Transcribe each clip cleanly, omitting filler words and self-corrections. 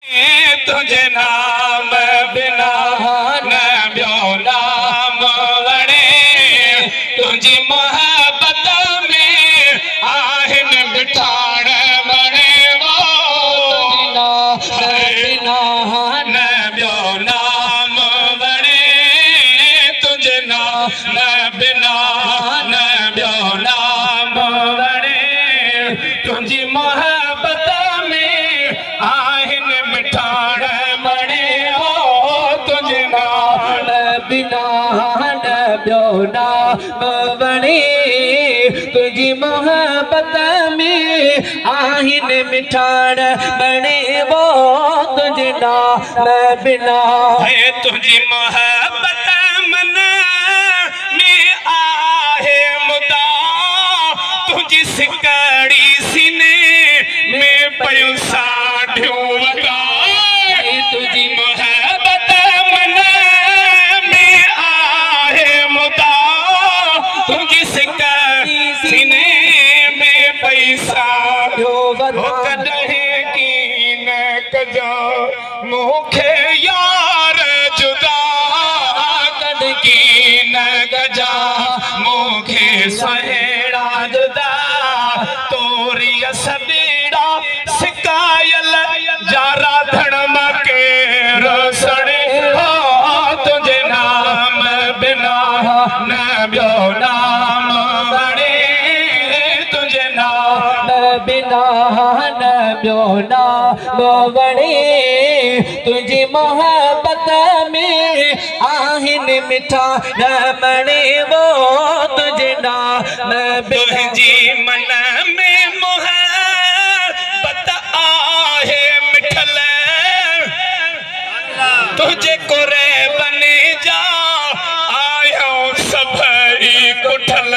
तुझे नाम बिना न ॿियो नाम वणे तुझी मोहब्बत में आहिनि मिठाण बणे वो बिना न ॿियो नाम वणे तुझे नाम बिना न ॿियो नाम वणे तुझी मोहब्बत में आहिनि मिठाण बणे वो तुझे नाम बिना न ॿियो नाम वणे तुझी मोहब्बत में आहिनि मिठाण बणे वो तुझे नाम बिना है तुझी मोहब्बत मन में आहे मुदा तुझी सिकड़ी सीने में पयूं साढ़ियूं वगा तुझी मोहब्बत मन में आहे मुदा तुझी सिकड़ी सीने में पैसा कॾहिं की न कजो मूंखे यार जुदा कॾहिं की न कजा मूंखे सुहिणा जुदा तोरी सबीड़ा सिकायल जारा धण मके रसड़े हो तुझे नाम बिना न ॿियो नाम वणे तुझे नाम बिना न ॿियो नाम वणे तुझी मोहब्बत में आहिनि मिठाण बणे वो तुझे नाम बिना तुझी मन में मोहब्बत आहे मिठल तुझे कोरे बने जा आयो सभई कुठल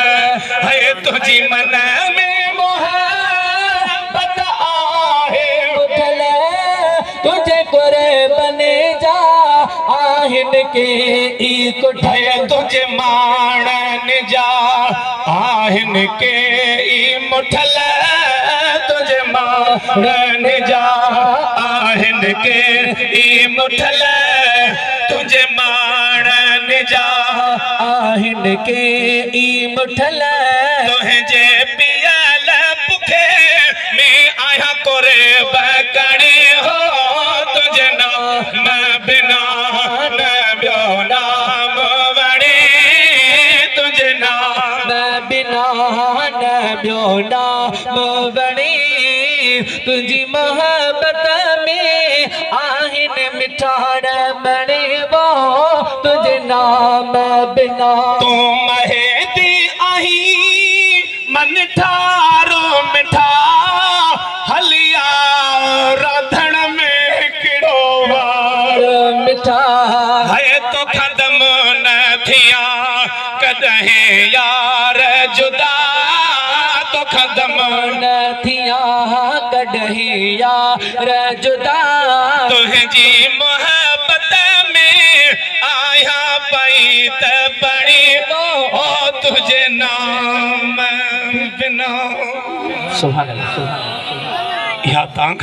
है तुझी मन में मोहब्बत आहे उठल तुझे कोरे बने जा आहिनि के ई कुठल है तुझे माणन जा आहिनि के ई मुठल तुझे माणन जा आहिनि के ई मुठल तुझे माणन जा आहिनि के ई मुठल तुझे पियल पुखे में आया कोरे बकड़े हो तुझे नाम बिना न ॿियो नाम वणे तुझे नाम बिना न ॿियो नाम वणे तुझी मोहब्बत में आहिनि मिठाण बणे वो तुझे नाम बिना तू महेदी आही मन ठारो मिठा हलिया राधण में किड़ो वार मिठा है तो खदम न थिया कदहें यार जुदा तो खदम न थिया कॾहिं यार जुदा तुझी मोहब्बत में आया पई त बणी ओ तुझे नाम बिना सुभान अल्लाह या तां